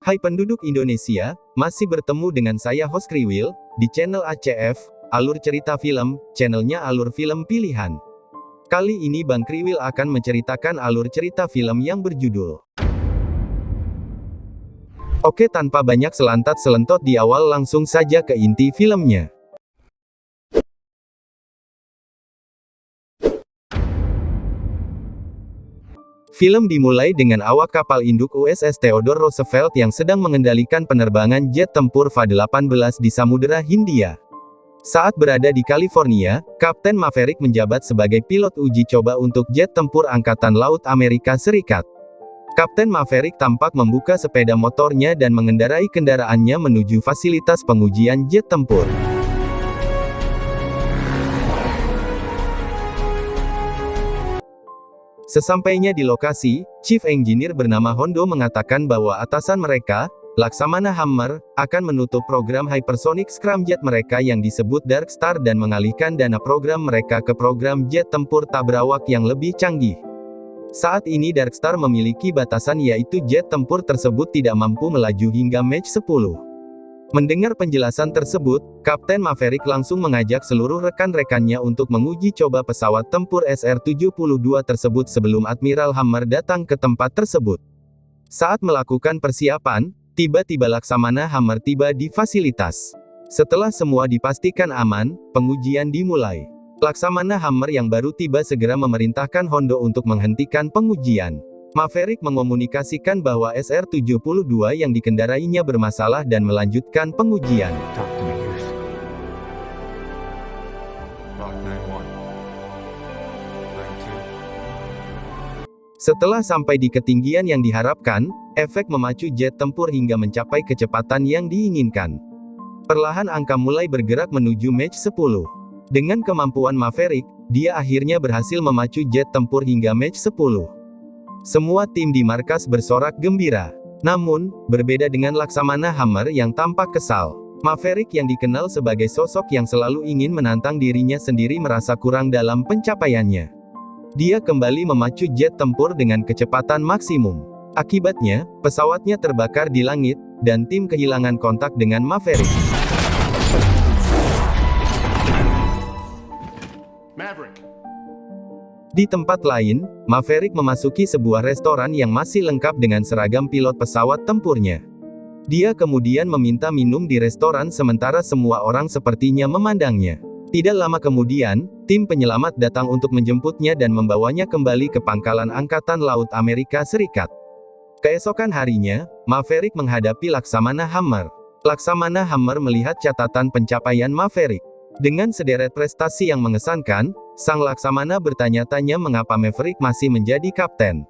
Hai penduduk Indonesia, masih bertemu dengan saya host Kriwil, di channel ACF, Alur Cerita Film, channelnya alur film pilihan. Kali ini Bang Kriwil akan menceritakan alur cerita film yang berjudul. Oke, tanpa banyak selantat-selentot di awal, langsung saja ke inti filmnya. Film dimulai dengan awak kapal induk USS Theodore Roosevelt yang sedang mengendalikan penerbangan jet tempur F-18 di Samudera Hindia. Saat berada di California, Kapten Maverick menjabat sebagai pilot uji coba untuk jet tempur Angkatan Laut Amerika Serikat. Kapten Maverick tampak membuka sepeda motornya dan mengendarai kendaraannya menuju fasilitas pengujian jet tempur. Sesampainya di lokasi, Chief Engineer bernama Hondo mengatakan bahwa atasan mereka, Laksamana Hammer, akan menutup program hypersonic scramjet mereka yang disebut Dark Star dan mengalihkan dana program mereka ke program jet tempur tak berawak yang lebih canggih. Saat ini Dark Star memiliki batasan, yaitu jet tempur tersebut tidak mampu melaju hingga Mach 10. Mendengar penjelasan tersebut, Kapten Maverick langsung mengajak seluruh rekan-rekannya untuk menguji coba pesawat tempur SR-72 tersebut sebelum Admiral Hammer datang ke tempat tersebut. Saat melakukan persiapan, tiba-tiba Laksamana Hammer tiba di fasilitas. Setelah semua dipastikan aman, pengujian dimulai. Laksamana Hammer yang baru tiba segera memerintahkan Hondo untuk menghentikan pengujian. Maverick mengomunikasikan bahwa SR-72 yang dikendarainya bermasalah dan melanjutkan pengujian. Setelah sampai di ketinggian yang diharapkan, efek memacu jet tempur hingga mencapai kecepatan yang diinginkan. Perlahan angka mulai bergerak menuju Mach 10. Dengan kemampuan Maverick, dia akhirnya berhasil memacu jet tempur hingga Mach 10. Semua tim di markas bersorak gembira. Namun, berbeda dengan Laksamana Hammer yang tampak kesal. Maverick yang dikenal sebagai sosok yang selalu ingin menantang dirinya sendiri merasa kurang dalam pencapaiannya. Dia kembali memacu jet tempur dengan kecepatan maksimum. Akibatnya, pesawatnya terbakar di langit, dan tim kehilangan kontak dengan Maverick. Di tempat lain, Maverick memasuki sebuah restoran yang masih lengkap dengan seragam pilot pesawat tempurnya. Dia kemudian meminta minum di restoran sementara semua orang sepertinya memandangnya. Tidak lama kemudian, tim penyelamat datang untuk menjemputnya dan membawanya kembali ke pangkalan Angkatan Laut Amerika Serikat. Keesokan harinya, Maverick menghadapi Laksamana Hammer. Laksamana Hammer melihat catatan pencapaian Maverick. Dengan sederet prestasi yang mengesankan, sang Laksamana bertanya-tanya mengapa Maverick masih menjadi kapten.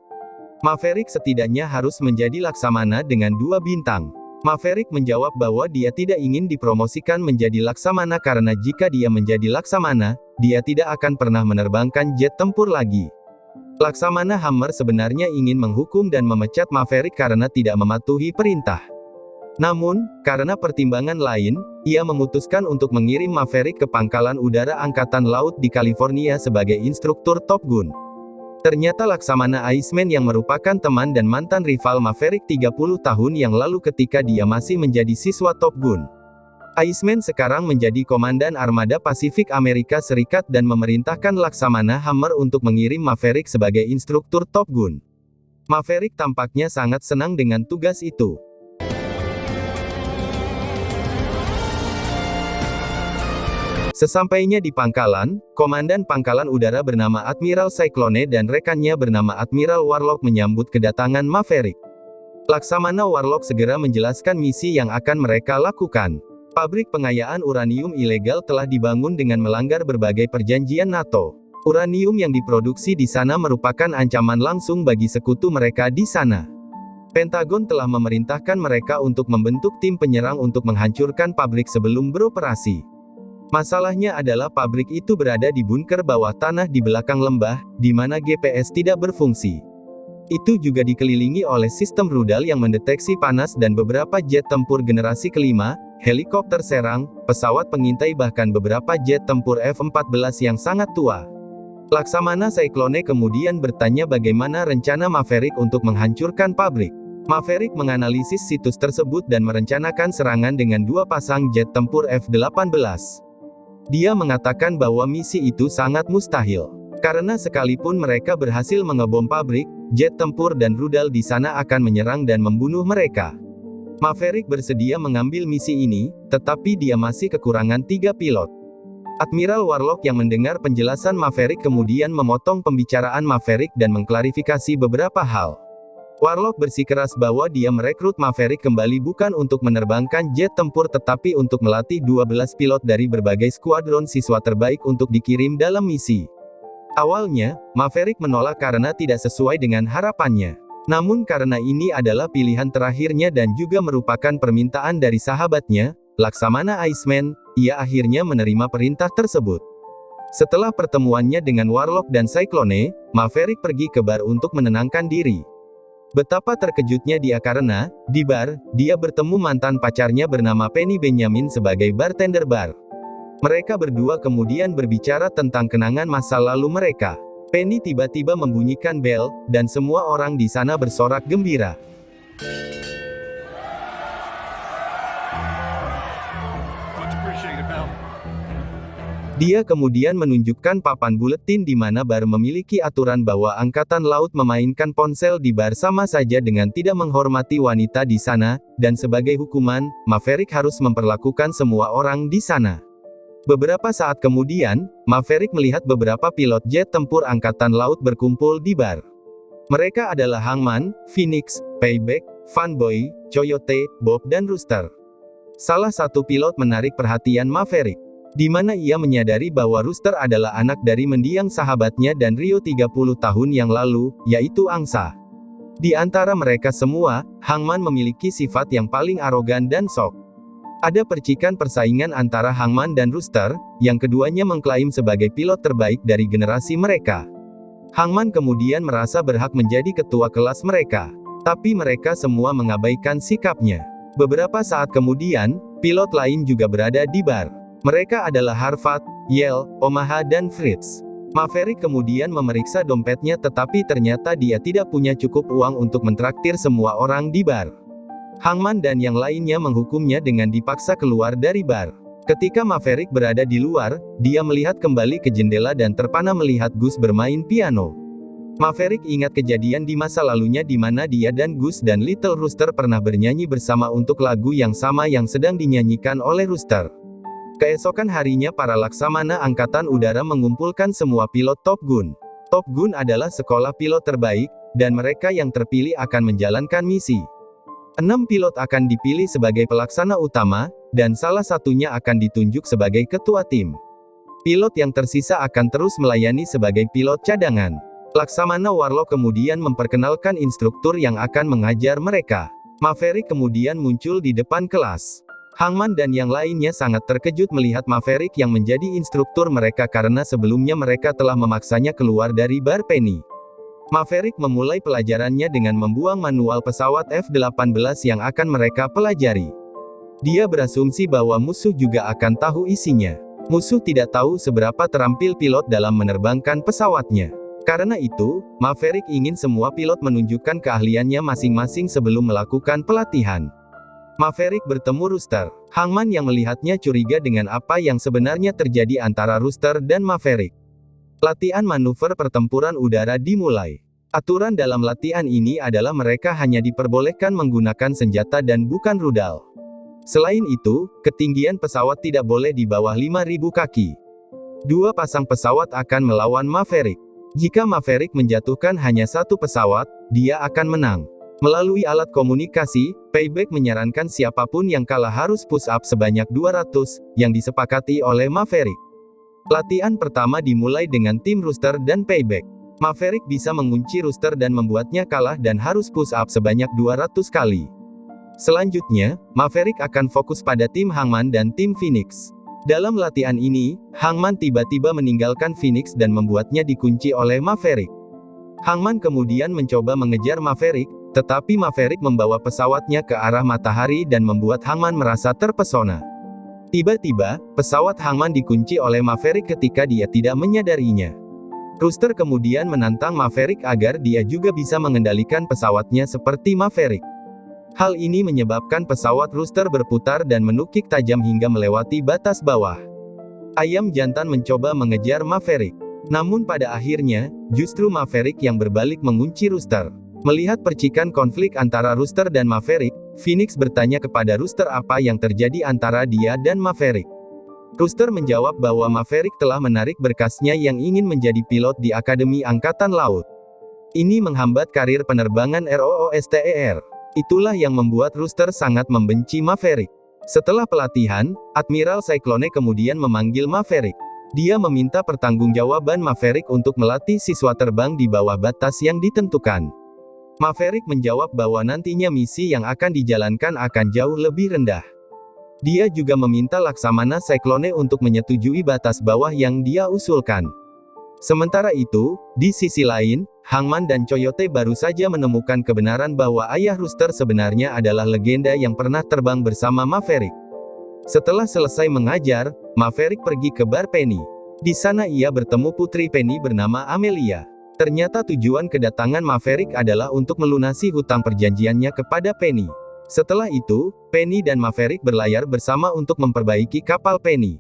Maverick setidaknya harus menjadi Laksamana dengan 2 bintang. Maverick menjawab bahwa dia tidak ingin dipromosikan menjadi Laksamana karena jika dia menjadi Laksamana, dia tidak akan pernah menerbangkan jet tempur lagi. Laksamana Hammer sebenarnya ingin menghukum dan memecat Maverick karena tidak mematuhi perintah. Namun, karena pertimbangan lain, ia memutuskan untuk mengirim Maverick ke pangkalan udara Angkatan Laut di California sebagai instruktur Top Gun. Ternyata Laksamana Iceman yang merupakan teman dan mantan rival Maverick 30 tahun yang lalu ketika dia masih menjadi siswa Top Gun. Iceman sekarang menjadi komandan armada Pasifik Amerika Serikat dan memerintahkan Laksamana Hammer untuk mengirim Maverick sebagai instruktur Top Gun. Maverick tampaknya sangat senang dengan tugas itu. Sesampainya di pangkalan, Komandan Pangkalan Udara bernama Admiral Cyclone dan rekannya bernama Admiral Warlock menyambut kedatangan Maverick. Laksamana Warlock segera menjelaskan misi yang akan mereka lakukan. Pabrik pengayaan uranium ilegal telah dibangun dengan melanggar berbagai perjanjian NATO. Uranium yang diproduksi di sana merupakan ancaman langsung bagi sekutu mereka di sana. Pentagon telah memerintahkan mereka untuk membentuk tim penyerang untuk menghancurkan pabrik sebelum beroperasi. Masalahnya adalah pabrik itu berada di bunker bawah tanah di belakang lembah, di mana GPS tidak berfungsi. Itu juga dikelilingi oleh sistem rudal yang mendeteksi panas dan beberapa jet tempur generasi kelima, helikopter serang, pesawat pengintai bahkan beberapa jet tempur F-14 yang sangat tua. Laksamana Cyclone kemudian bertanya bagaimana rencana Maverick untuk menghancurkan pabrik. Maverick menganalisis situs tersebut dan merencanakan serangan dengan 2 pasang jet tempur F-18. Dia mengatakan bahwa misi itu sangat mustahil. Karena sekalipun mereka berhasil mengebom pabrik, jet tempur dan rudal di sana akan menyerang dan membunuh mereka. Maverick bersedia mengambil misi ini, tetapi dia masih kekurangan 3 pilot. Admiral Warlock yang mendengar penjelasan Maverick kemudian memotong pembicaraan Maverick dan mengklarifikasi beberapa hal. Warlock bersikeras bahwa dia merekrut Maverick kembali bukan untuk menerbangkan jet tempur tetapi untuk melatih 12 pilot dari berbagai skuadron siswa terbaik untuk dikirim dalam misi. Awalnya, Maverick menolak karena tidak sesuai dengan harapannya. Namun karena ini adalah pilihan terakhirnya dan juga merupakan permintaan dari sahabatnya, Laksamana Iceman, ia akhirnya menerima perintah tersebut. Setelah pertemuannya dengan Warlock dan Cyclone, Maverick pergi ke bar untuk menenangkan diri. Betapa terkejutnya dia karena, di bar, dia bertemu mantan pacarnya bernama Penny Benjamin sebagai bartender bar. Mereka berdua kemudian berbicara tentang kenangan masa lalu mereka. Penny tiba-tiba membunyikan bel, dan semua orang di sana bersorak gembira. Dia kemudian menunjukkan papan buletin di mana bar memiliki aturan bahwa Angkatan Laut memainkan ponsel di bar sama saja dengan tidak menghormati wanita di sana, dan sebagai hukuman, Maverick harus memperlakukan semua orang di sana. Beberapa saat kemudian, Maverick melihat beberapa pilot jet tempur Angkatan Laut berkumpul di bar. Mereka adalah Hangman, Phoenix, Payback, Fanboy, Coyote, Bob dan Rooster. Salah satu pilot menarik perhatian Maverick, di mana ia menyadari bahwa Rooster adalah anak dari mendiang sahabatnya dan Rio 30 tahun yang lalu, yaitu Angsa. Di antara mereka semua, Hangman memiliki sifat yang paling arogan dan sok. Ada percikan persaingan antara Hangman dan Rooster, yang keduanya mengklaim sebagai pilot terbaik dari generasi mereka. Hangman kemudian merasa berhak menjadi ketua kelas mereka. Tapi mereka semua mengabaikan sikapnya. Beberapa saat kemudian, pilot lain juga berada di bar. Mereka adalah Harvard, Yale, Omaha dan Fritz. Maverick kemudian memeriksa dompetnya tetapi ternyata dia tidak punya cukup uang untuk mentraktir semua orang di bar. Hangman dan yang lainnya menghukumnya dengan dipaksa keluar dari bar. Ketika Maverick berada di luar, dia melihat kembali ke jendela dan terpana melihat Gus bermain piano. Maverick ingat kejadian di masa lalunya di mana dia dan Gus dan Little Rooster pernah bernyanyi bersama untuk lagu yang sama yang sedang dinyanyikan oleh Rooster. Keesokan harinya para laksamana Angkatan Udara mengumpulkan semua pilot Top Gun. Top Gun adalah sekolah pilot terbaik, dan mereka yang terpilih akan menjalankan misi. 6 pilot akan dipilih sebagai pelaksana utama, dan salah satunya akan ditunjuk sebagai ketua tim. Pilot yang tersisa akan terus melayani sebagai pilot cadangan. Laksamana Warlock kemudian memperkenalkan instruktur yang akan mengajar mereka. Maverick kemudian muncul di depan kelas. Hangman dan yang lainnya sangat terkejut melihat Maverick yang menjadi instruktur mereka karena sebelumnya mereka telah memaksanya keluar dari bar Penny. Maverick memulai pelajarannya dengan membuang manual pesawat F-18 yang akan mereka pelajari. Dia berasumsi bahwa musuh juga akan tahu isinya. Musuh tidak tahu seberapa terampil pilot dalam menerbangkan pesawatnya. Karena itu, Maverick ingin semua pilot menunjukkan keahliannya masing-masing sebelum melakukan pelatihan. Maverick bertemu Rooster. Hangman yang melihatnya curiga dengan apa yang sebenarnya terjadi antara Rooster dan Maverick. Latihan manuver pertempuran udara dimulai. Aturan dalam latihan ini adalah mereka hanya diperbolehkan menggunakan senjata dan bukan rudal. Selain itu, ketinggian pesawat tidak boleh di bawah 5.000 kaki. 2 pasang pesawat akan melawan Maverick. Jika Maverick menjatuhkan hanya 1 pesawat, dia akan menang. Melalui alat komunikasi, Payback menyarankan siapapun yang kalah harus push up sebanyak 200, yang disepakati oleh Maverick. Latihan pertama dimulai dengan tim Rooster dan Payback. Maverick bisa mengunci Rooster dan membuatnya kalah dan harus push up sebanyak 200 kali. Selanjutnya, Maverick akan fokus pada tim Hangman dan tim Phoenix. Dalam latihan ini, Hangman tiba-tiba meninggalkan Phoenix dan membuatnya dikunci oleh Maverick. Hangman kemudian mencoba mengejar Maverick, tetapi Maverick membawa pesawatnya ke arah matahari dan membuat Hangman merasa terpesona. Tiba-tiba, pesawat Hangman dikunci oleh Maverick ketika dia tidak menyadarinya. Rooster kemudian menantang Maverick agar dia juga bisa mengendalikan pesawatnya seperti Maverick. Hal ini menyebabkan pesawat Rooster berputar dan menukik tajam hingga melewati batas bawah. Ayam jantan mencoba mengejar Maverick. Namun pada akhirnya, justru Maverick yang berbalik mengunci Rooster. Melihat percikan konflik antara Rooster dan Maverick, Phoenix bertanya kepada Rooster apa yang terjadi antara dia dan Maverick. Rooster menjawab bahwa Maverick telah menarik berkasnya yang ingin menjadi pilot di Akademi Angkatan Laut. Ini menghambat karir penerbangan ROOSTER. Itulah yang membuat Rooster sangat membenci Maverick. Setelah pelatihan, Admiral Cyclone kemudian memanggil Maverick. Dia meminta pertanggungjawaban Maverick untuk melatih siswa terbang di bawah batas yang ditentukan. Maverick menjawab bahwa nantinya misi yang akan dijalankan akan jauh lebih rendah. Dia juga meminta Laksamana Cyclone untuk menyetujui batas bawah yang dia usulkan. Sementara itu, di sisi lain, Hangman dan Coyote baru saja menemukan kebenaran bahwa ayah Rooster sebenarnya adalah legenda yang pernah terbang bersama Maverick. Setelah selesai mengajar, Maverick pergi ke bar Penny. Di sana ia bertemu putri Penny bernama Amelia. Ternyata tujuan kedatangan Maverick adalah untuk melunasi hutang perjanjiannya kepada Penny. Setelah itu, Penny dan Maverick berlayar bersama untuk memperbaiki kapal Penny.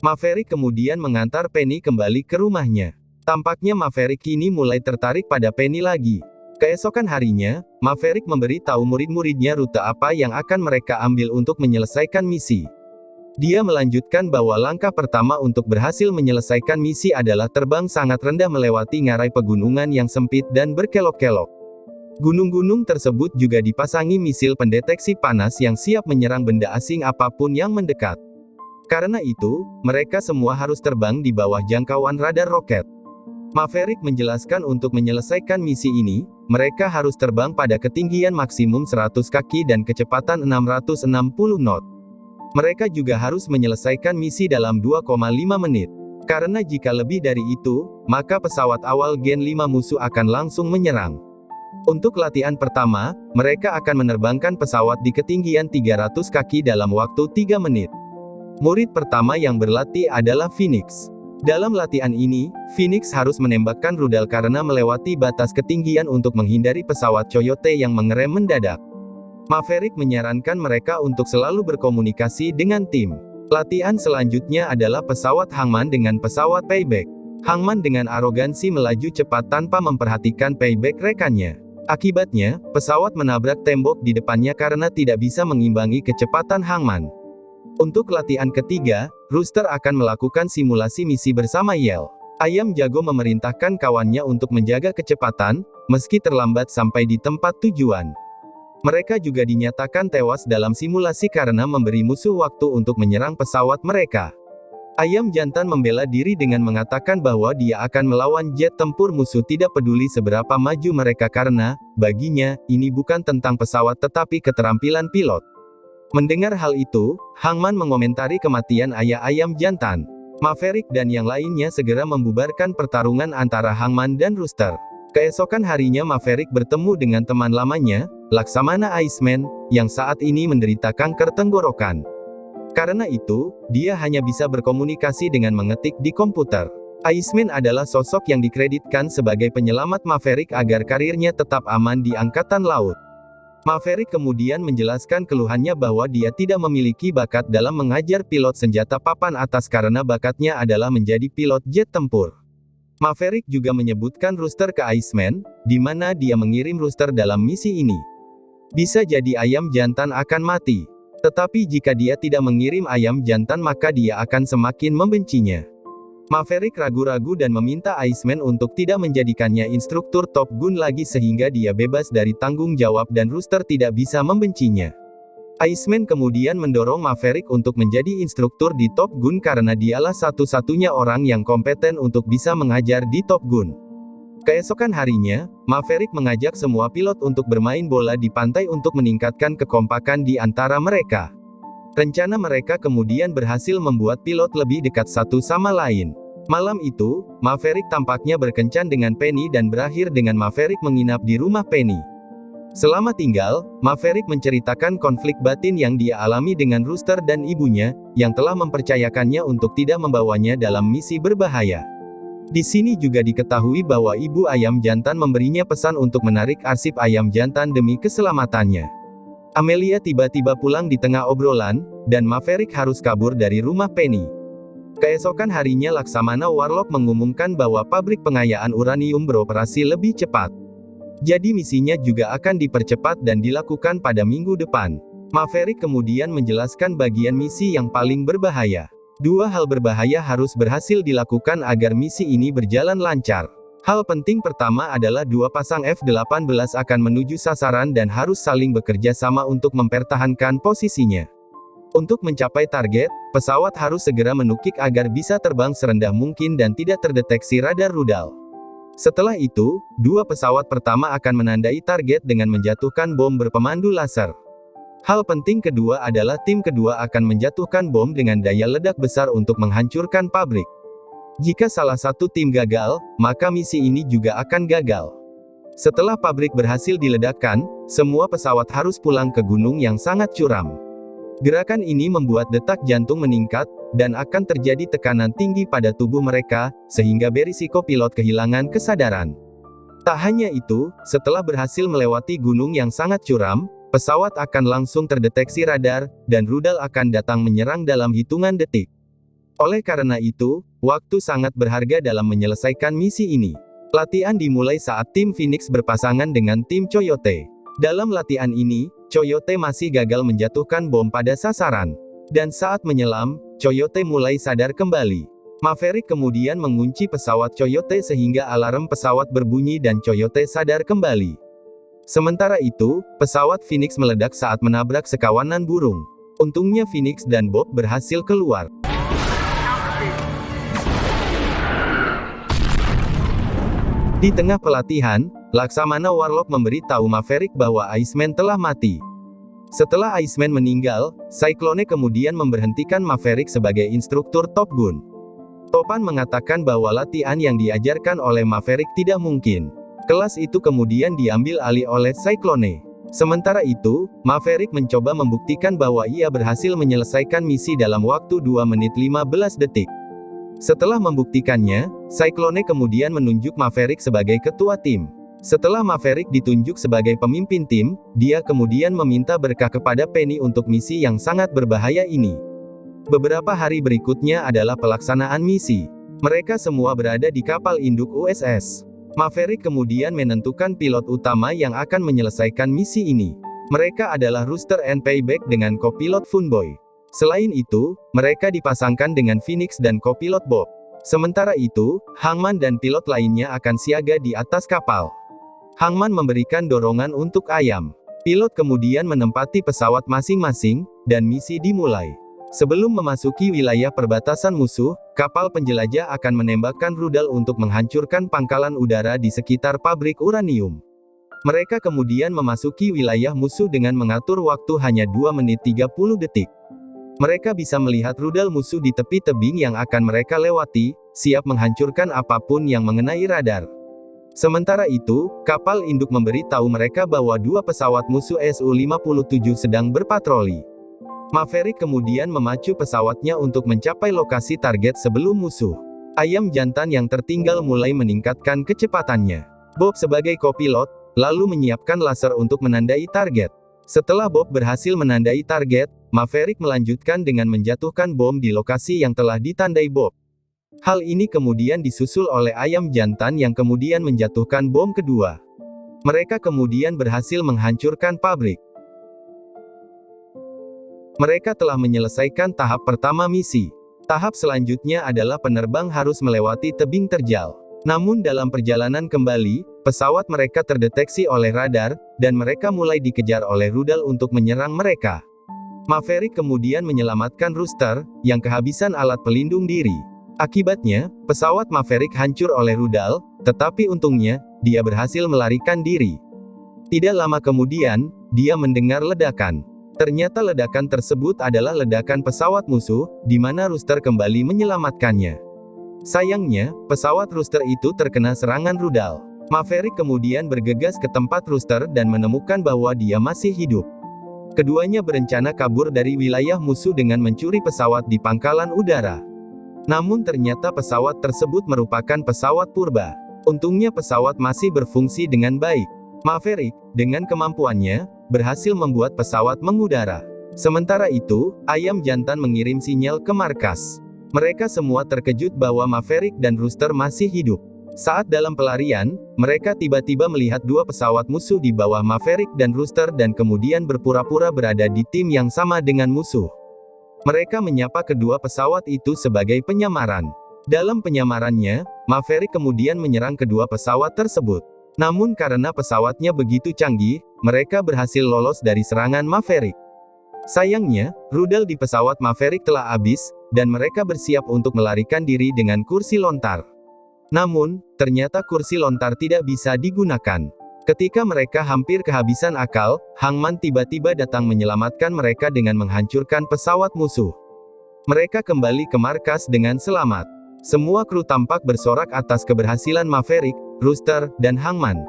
Maverick kemudian mengantar Penny kembali ke rumahnya. Tampaknya Maverick kini mulai tertarik pada Penny lagi. Keesokan harinya, Maverick memberi tahu murid-muridnya rute apa yang akan mereka ambil untuk menyelesaikan misi. Dia melanjutkan bahwa langkah pertama untuk berhasil menyelesaikan misi adalah terbang sangat rendah melewati ngarai pegunungan yang sempit dan berkelok-kelok. Gunung-gunung tersebut juga dipasangi misil pendeteksi panas yang siap menyerang benda asing apapun yang mendekat. Karena itu, mereka semua harus terbang di bawah jangkauan radar roket. Maverick menjelaskan untuk menyelesaikan misi ini, mereka harus terbang pada ketinggian maksimum 100 kaki dan kecepatan 660 knot. Mereka juga harus menyelesaikan misi dalam 2,5 menit. Karena jika lebih dari itu, maka pesawat awal Gen 5 musuh akan langsung menyerang. Untuk latihan pertama, mereka akan menerbangkan pesawat di ketinggian 300 kaki dalam waktu 3 menit. Murid pertama yang berlatih adalah Phoenix. Dalam latihan ini, Phoenix harus menembakkan rudal karena melewati batas ketinggian untuk menghindari pesawat Coyote yang mengerem mendadak. Maverick menyarankan mereka untuk selalu berkomunikasi dengan tim. Latihan selanjutnya adalah pesawat Hangman dengan pesawat Payback. Hangman dengan arogansi melaju cepat tanpa memperhatikan Payback rekannya. Akibatnya, pesawat menabrak tembok di depannya karena tidak bisa mengimbangi kecepatan Hangman. Untuk latihan ketiga, Rooster akan melakukan simulasi misi bersama Yell. Ayam jago memerintahkan kawannya untuk menjaga kecepatan, meski terlambat sampai di tempat tujuan. Mereka juga dinyatakan tewas dalam simulasi karena memberi musuh waktu untuk menyerang pesawat mereka. Ayam jantan membela diri dengan mengatakan bahwa dia akan melawan jet tempur musuh tidak peduli seberapa maju mereka karena, baginya, ini bukan tentang pesawat tetapi keterampilan pilot. Mendengar hal itu, Hangman mengomentari kematian ayah ayam jantan. Maverick dan yang lainnya segera membubarkan pertarungan antara Hangman dan Rooster. Keesokan harinya Maverick bertemu dengan teman lamanya, Laksamana Iceman, yang saat ini menderita kanker tenggorokan. Karena itu, dia hanya bisa berkomunikasi dengan mengetik di komputer. Iceman adalah sosok yang dikreditkan sebagai penyelamat Maverick agar karirnya tetap aman di Angkatan Laut. Maverick kemudian menjelaskan keluhannya bahwa dia tidak memiliki bakat dalam mengajar pilot senjata papan atas karena bakatnya adalah menjadi pilot jet tempur. Maverick juga menyebutkan Rooster ke Iceman, di mana dia mengirim Rooster dalam misi ini. Bisa jadi ayam jantan akan mati. Tetapi jika dia tidak mengirim ayam jantan maka dia akan semakin membencinya. Maverick ragu-ragu dan meminta Iceman untuk tidak menjadikannya instruktur Top Gun lagi sehingga dia bebas dari tanggung jawab dan Rooster tidak bisa membencinya. Iceman kemudian mendorong Maverick untuk menjadi instruktur di Top Gun karena dialah satu-satunya orang yang kompeten untuk bisa mengajar di Top Gun. Keesokan harinya, Maverick mengajak semua pilot untuk bermain bola di pantai untuk meningkatkan kekompakan di antara mereka. Rencana mereka kemudian berhasil membuat pilot lebih dekat satu sama lain. Malam itu, Maverick tampaknya berkencan dengan Penny dan berakhir dengan Maverick menginap di rumah Penny. Selama tinggal, Maverick menceritakan konflik batin yang dia alami dengan Rooster dan ibunya, yang telah mempercayakannya untuk tidak membawanya dalam misi berbahaya. Di sini juga diketahui bahwa ibu ayam jantan memberinya pesan untuk menarik arsip ayam jantan demi keselamatannya. Amelia tiba-tiba pulang di tengah obrolan, dan Maverick harus kabur dari rumah Penny. Keesokan harinya Laksamana Warlock mengumumkan bahwa pabrik pengayaan uranium beroperasi lebih cepat. Jadi misinya juga akan dipercepat dan dilakukan pada minggu depan. Maverick kemudian menjelaskan bagian misi yang paling berbahaya. Dua hal berbahaya harus berhasil dilakukan agar misi ini berjalan lancar. Hal penting pertama adalah dua pasang F-18 akan menuju sasaran dan harus saling bekerja sama untuk mempertahankan posisinya. Untuk mencapai target, pesawat harus segera menukik agar bisa terbang serendah mungkin dan tidak terdeteksi radar rudal. Setelah itu, dua pesawat pertama akan menandai target dengan menjatuhkan bom berpemandu laser. Hal penting kedua adalah tim kedua akan menjatuhkan bom dengan daya ledak besar untuk menghancurkan pabrik. Jika salah satu tim gagal, maka misi ini juga akan gagal. Setelah pabrik berhasil diledakkan, semua pesawat harus pulang ke gunung yang sangat curam. Gerakan ini membuat detak jantung meningkat, dan akan terjadi tekanan tinggi pada tubuh mereka, sehingga berisiko pilot kehilangan kesadaran. Tak hanya itu, setelah berhasil melewati gunung yang sangat curam, pesawat akan langsung terdeteksi radar, dan rudal akan datang menyerang dalam hitungan detik. Oleh karena itu, waktu sangat berharga dalam menyelesaikan misi ini. Latihan dimulai saat tim Phoenix berpasangan dengan tim Coyote. Dalam latihan ini, Coyote masih gagal menjatuhkan bom pada sasaran. Dan saat menyelam, Coyote mulai sadar kembali. Maverick kemudian mengunci pesawat Coyote sehingga alarm pesawat berbunyi dan Coyote sadar kembali. Sementara itu, pesawat Phoenix meledak saat menabrak sekawanan burung. Untungnya Phoenix dan Bob berhasil keluar. Di tengah pelatihan, Laksamana Warlock memberitahu Maverick bahwa Iceman telah mati. Setelah Iceman meninggal, Cyclone kemudian memberhentikan Maverick sebagai instruktur Top Gun. Topan mengatakan bahwa latihan yang diajarkan oleh Maverick tidak mungkin. Kelas itu kemudian diambil alih oleh Cyclone. Sementara itu, Maverick mencoba membuktikan bahwa ia berhasil menyelesaikan misi dalam waktu 2 menit 15 detik. Setelah membuktikannya, Cyclone kemudian menunjuk Maverick sebagai ketua tim. Setelah Maverick ditunjuk sebagai pemimpin tim, dia kemudian meminta berkah kepada Penny untuk misi yang sangat berbahaya ini. Beberapa hari berikutnya adalah pelaksanaan misi. Mereka semua berada di kapal induk USS. Maverick kemudian menentukan pilot utama yang akan menyelesaikan misi ini. Mereka adalah Rooster and Payback dengan kopilot Funboy. Selain itu, mereka dipasangkan dengan Phoenix dan kopilot Bob. Sementara itu, Hangman dan pilot lainnya akan siaga di atas kapal. Hangman memberikan dorongan untuk ayam. Pilot kemudian menempati pesawat masing-masing, dan misi dimulai. Sebelum memasuki wilayah perbatasan musuh, kapal penjelajah akan menembakkan rudal untuk menghancurkan pangkalan udara di sekitar pabrik uranium. Mereka kemudian memasuki wilayah musuh dengan mengatur waktu hanya 2 menit 30 detik. Mereka bisa melihat rudal musuh di tepi tebing yang akan mereka lewati, siap menghancurkan apapun yang mengenai radar. Sementara itu, kapal induk memberi tahu mereka bahwa dua pesawat musuh Su-57 sedang berpatroli. Maverick kemudian memacu pesawatnya untuk mencapai lokasi target sebelum musuh. Ayam jantan yang tertinggal mulai meningkatkan kecepatannya. Bob sebagai kopilot, lalu menyiapkan laser untuk menandai target. Setelah Bob berhasil menandai target, Maverick melanjutkan dengan menjatuhkan bom di lokasi yang telah ditandai Bob. Hal ini kemudian disusul oleh ayam jantan yang kemudian menjatuhkan bom kedua. Mereka kemudian berhasil menghancurkan pabrik. Mereka telah menyelesaikan tahap pertama misi. Tahap selanjutnya adalah penerbang harus melewati tebing terjal. Namun dalam perjalanan kembali, pesawat mereka terdeteksi oleh radar, dan mereka mulai dikejar oleh rudal untuk menyerang mereka. Maverick kemudian menyelamatkan Rooster, yang kehabisan alat pelindung diri. Akibatnya, pesawat Maverick hancur oleh rudal, tetapi untungnya, dia berhasil melarikan diri. Tidak lama kemudian, dia mendengar ledakan. Ternyata ledakan tersebut adalah ledakan pesawat musuh, di mana Rooster kembali menyelamatkannya. Sayangnya, pesawat Rooster itu terkena serangan rudal. Maverick kemudian bergegas ke tempat Rooster dan menemukan bahwa dia masih hidup. Keduanya berencana kabur dari wilayah musuh dengan mencuri pesawat di pangkalan udara. Namun ternyata pesawat tersebut merupakan pesawat purba. Untungnya pesawat masih berfungsi dengan baik. Maverick, dengan kemampuannya, berhasil membuat pesawat mengudara. Sementara itu, ayam jantan mengirim sinyal ke markas. Mereka semua terkejut bahwa Maverick dan Rooster masih hidup. Saat dalam pelarian, mereka tiba-tiba melihat dua pesawat musuh di bawah Maverick dan Rooster dan kemudian berpura-pura berada di tim yang sama dengan musuh. Mereka menyapa kedua pesawat itu sebagai penyamaran. Dalam penyamarannya, Maverick kemudian menyerang kedua pesawat tersebut. Namun karena pesawatnya begitu canggih, mereka berhasil lolos dari serangan Maverick. Sayangnya, rudal di pesawat Maverick telah habis, dan mereka bersiap untuk melarikan diri dengan kursi lontar. Namun, ternyata kursi lontar tidak bisa digunakan. Ketika mereka hampir kehabisan akal, Hangman tiba-tiba datang menyelamatkan mereka dengan menghancurkan pesawat musuh. Mereka kembali ke markas dengan selamat. Semua kru tampak bersorak atas keberhasilan Maverick, Rooster, dan Hangman.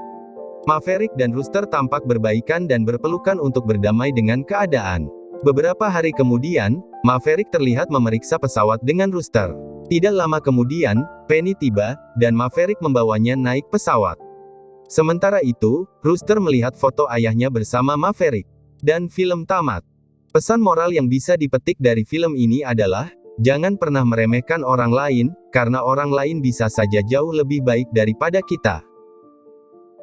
Maverick dan Rooster tampak berbaikan dan berpelukan untuk berdamai dengan keadaan. Beberapa hari kemudian, Maverick terlihat memeriksa pesawat dengan Rooster. Tidak lama kemudian, Penny tiba, dan Maverick membawanya naik pesawat. Sementara itu, Rooster melihat foto ayahnya bersama Maverick. Dan film tamat. Pesan moral yang bisa dipetik dari film ini adalah, jangan pernah meremehkan orang lain, karena orang lain bisa saja jauh lebih baik daripada kita.